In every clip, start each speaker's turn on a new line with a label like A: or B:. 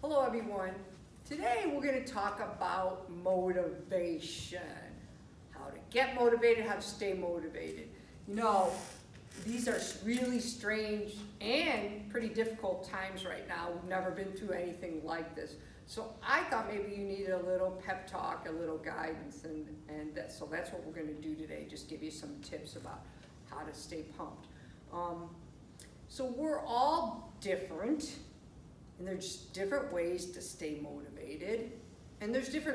A: Hello everyone. Today we're going to talk about motivation. How to get motivated, how to stay motivated. You know, these are really strange and pretty difficult times right now. We've never been through anything like this. So I thought maybe you needed a little pep talk, a little guidance, so that's what we're going to do today. Just give you some tips about how to stay pumped. So we're all different. And there's different ways to stay motivated. And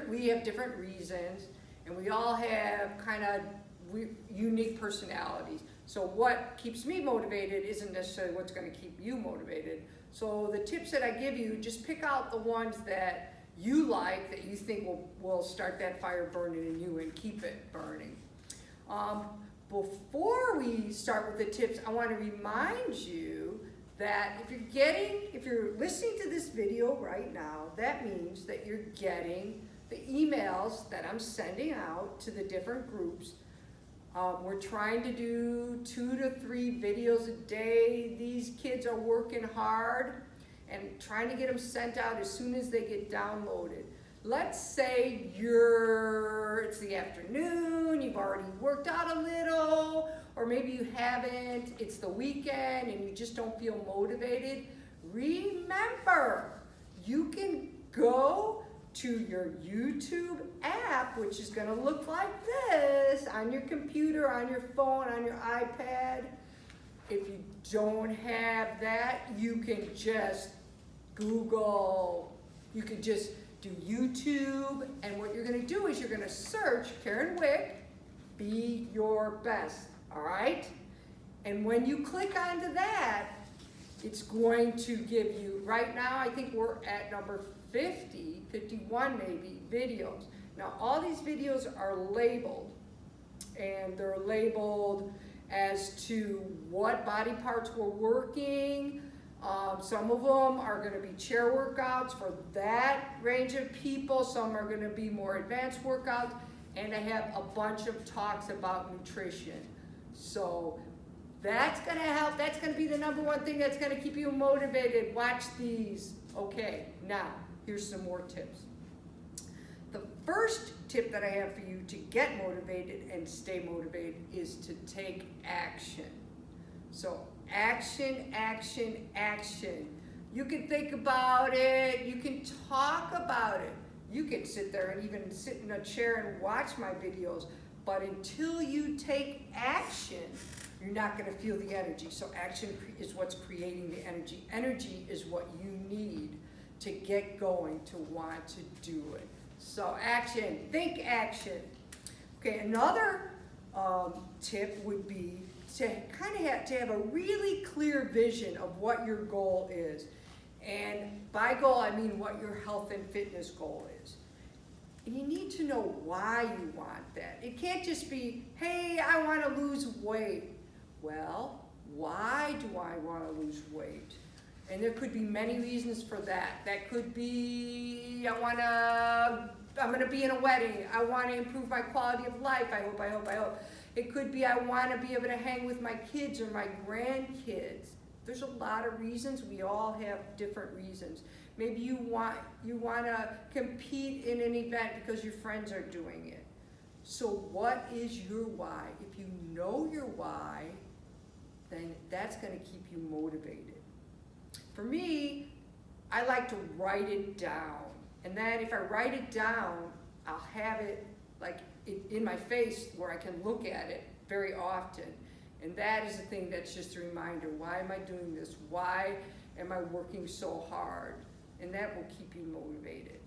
A: we have different reasons, and we all have kind of unique personalities. So what keeps me motivated isn't necessarily what's going to keep you motivated. So the tips that I give you, just pick out the ones that you like, that you think will start that fire burning in you and keep it burning. Before we start with the tips, I want to remind you that if you're listening to this video right now, that means that you're getting the emails that I'm sending out to the different groups. We're trying to do 2 to 3 videos a day. These kids are working hard and trying to get them sent out as soon as they get downloaded. Let's say it's the afternoon, you've already worked out a little, or maybe you haven't, it's the weekend and you just don't feel motivated. Remember, you can go to your YouTube app, which is gonna look like this, on your computer, on your phone, on your iPad. If you don't have that, you can just Google, you can just do YouTube, and what you're going to do is you're going to search Karen Wick, Be Your Best, all right? And when you click onto that, it's going to give you, right now I think we're at number 50, 51 maybe, videos. Now all these videos are labeled, and they're labeled as to what body parts we're working. Some of them are going to be chair workouts for that range of people. Some are going to be more advanced workouts. And I have a bunch of talks about nutrition. So that's going to help. That's going to be the number one thing that's going to keep you motivated. Watch these. Okay, now here's some more tips. The first tip that I have for you to get motivated and stay motivated is to take action. So action, action, action. You can think about it, you can talk about it. You can sit there and even sit in a chair and watch my videos, but until you take action, you're not gonna feel the energy. So action is what's creating the energy. Energy is what you need to get going, to want to do it. So action, think action. Okay, another tip would be to kind of have a really clear vision of what your goal is. And by goal, I mean what your health and fitness goal is. And you need to know why you want that. It can't just be, hey, I want to lose weight. Well, why do I want to lose weight? And there could be many reasons for that. That could be, I'm going to be in a wedding. I want to improve my quality of life. I hope. It could be I want to be able to hang with my kids or my grandkids. There's a lot of reasons. We all have different reasons. Maybe you want to compete in an event because your friends are doing it. So what is your why? If you know your why, then that's going to keep you motivated. For me, I like to write it down. And then if I write it down, I'll have it like in my face where I can look at it very often. And that is the thing that's just a reminder. Why am I doing this? Why am I working so hard? And that will keep you motivated.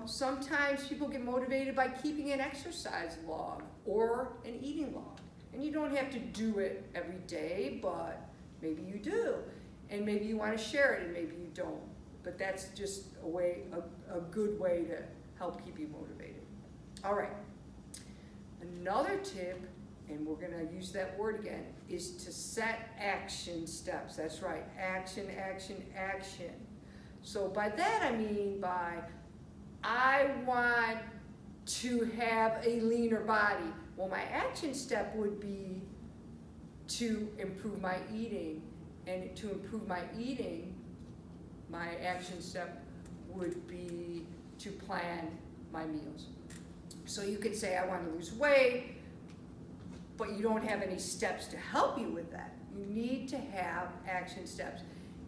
A: Sometimes people get motivated by keeping an exercise log or an eating log. And you don't have to do it every day, but maybe you do. And maybe you want to share it and maybe you don't. But that's just a good way to help keep you motivated. All right, another tip, and we're going to use that word again, is to set action steps. That's right, action, action, action. So by that I mean I want to have a leaner body. Well, my action step would be to improve my eating. And to improve my eating, my action step would be to plan my meals. So you could say, I want to lose weight, but you don't have any steps to help you with that. You need to have action steps.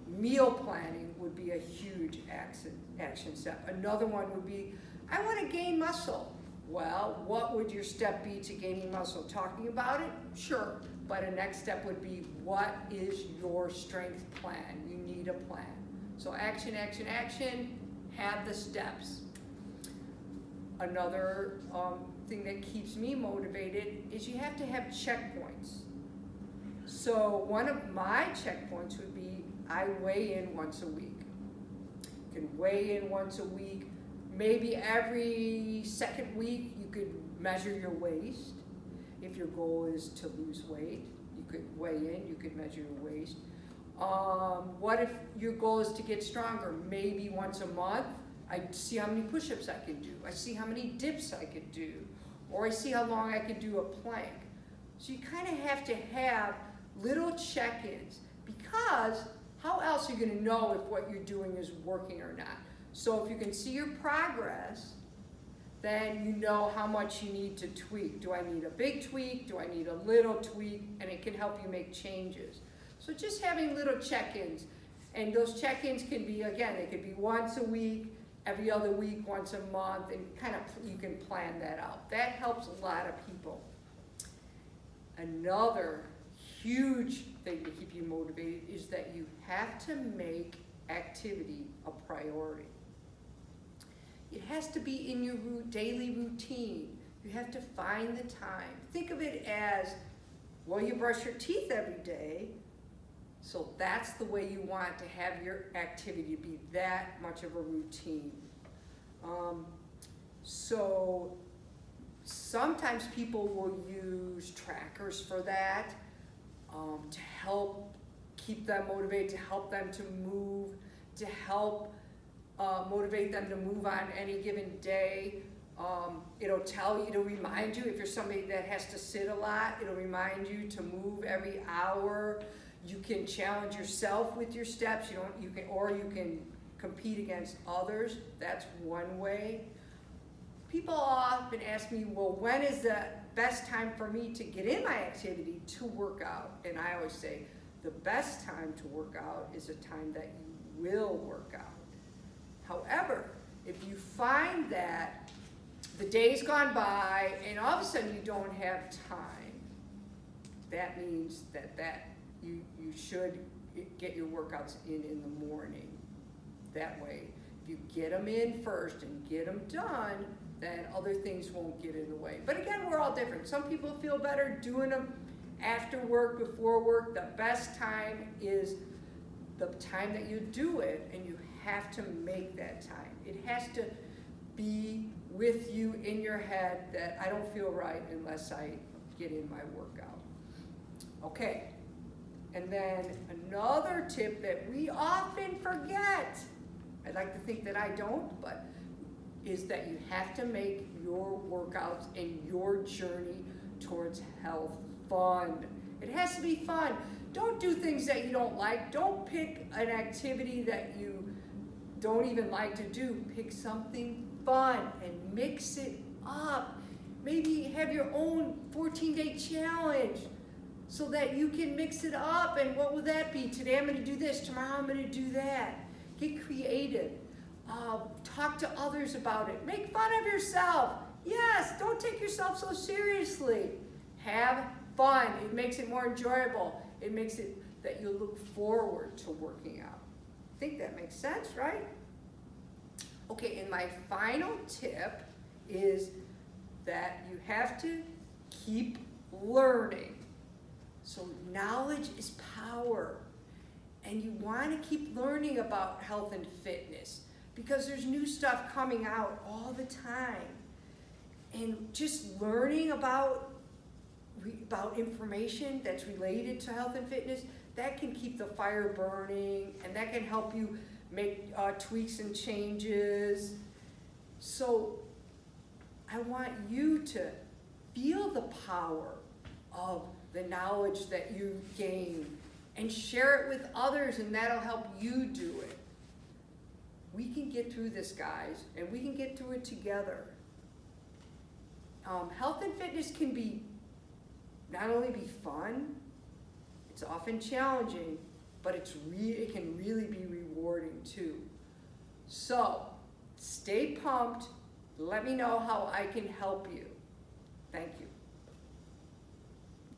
A: Meal planning would be a huge action step. Another one would be, I want to gain muscle. Well, what would your step be to gaining muscle? Talking about it? Sure. But a next step would be, what is your strength plan? You need a plan. So action, action, action, have the steps. Another thing that keeps me motivated is you have to have checkpoints. So one of my checkpoints would be, I weigh in once a week. You can weigh in once a week. Maybe every second week you could measure your waist. If your goal is to lose weight, you could weigh in, you could measure your waist. What if your goal is to get stronger? Maybe once a month, I see how many push-ups I can do. I see how many dips I could do. Or I see how long I could do a plank. So you kind of have to have little check-ins, because how else are you going to know if what you're doing is working or not? So if you can see your progress, then you know how much you need to tweak. Do I need a big tweak? Do I need a little tweak? And it can help you make changes. So just having little check-ins. And those check-ins can be, again, they could be once a week, every other week, once a month, and kind of you can plan that out. That helps a lot of people. Another huge thing to keep you motivated is that you have to make activity a priority. It has to be in your daily routine. You have to find the time. Think of it as, well, you brush your teeth every day, so that's the way you want to have your activity be that much of a routine. So sometimes people will use trackers for that, to help keep them motivated, to help them to move, to help motivate them to move on any given day. It'll tell you, it'll remind you, if you're somebody that has to sit a lot, it'll remind you to move every hour. You can challenge yourself with your steps. You can compete against others. That's one way. People often ask me, well, when is the best time for me to get in my activity to work out? And I always say, the best time to work out is a time that you will work out. However, if you find that the day's gone by and all of a sudden you don't have time, that means that you should get your workouts in the morning. That way, if you get them in first and get them done, then other things won't get in the way. But again, we're all different. Some people feel better doing them after work, before work. The best time is the time that you do it, and you have to make that time. It has to be with you in your head that I don't feel right unless I get in my workout. Okay, and then another tip that we often forget, I'd like to think that I don't, but is that you have to make your workouts and your journey towards health fun. It has to be fun. Don't do things that you don't like. Don't pick an activity that you don't even like to do. Pick something fun and mix it up. Maybe have your own 14-day challenge so that you can mix it up. And what will that be? Today I'm going to do this. Tomorrow I'm going to do that. Get creative. Talk to others about it. Make fun of yourself. Yes, don't take yourself so seriously. Have fun. It makes it more enjoyable. It makes it that you look forward to working out. I think that makes sense, right? Okay, and my final tip is that you have to keep learning. So knowledge is power. And you want to keep learning about health and fitness because there's new stuff coming out all the time. And just learning about information that's related to health and fitness, that can keep the fire burning, and that can help you make tweaks and changes. So I want you to feel the power of the knowledge that you gain and share it with others, and that'll help you do it. We can get through this, guys, and we can get through it together. Health and fitness can be, not only be fun, it's often challenging, but it can really be rewarding too. So, stay pumped. Let me know how I can help you. Thank you.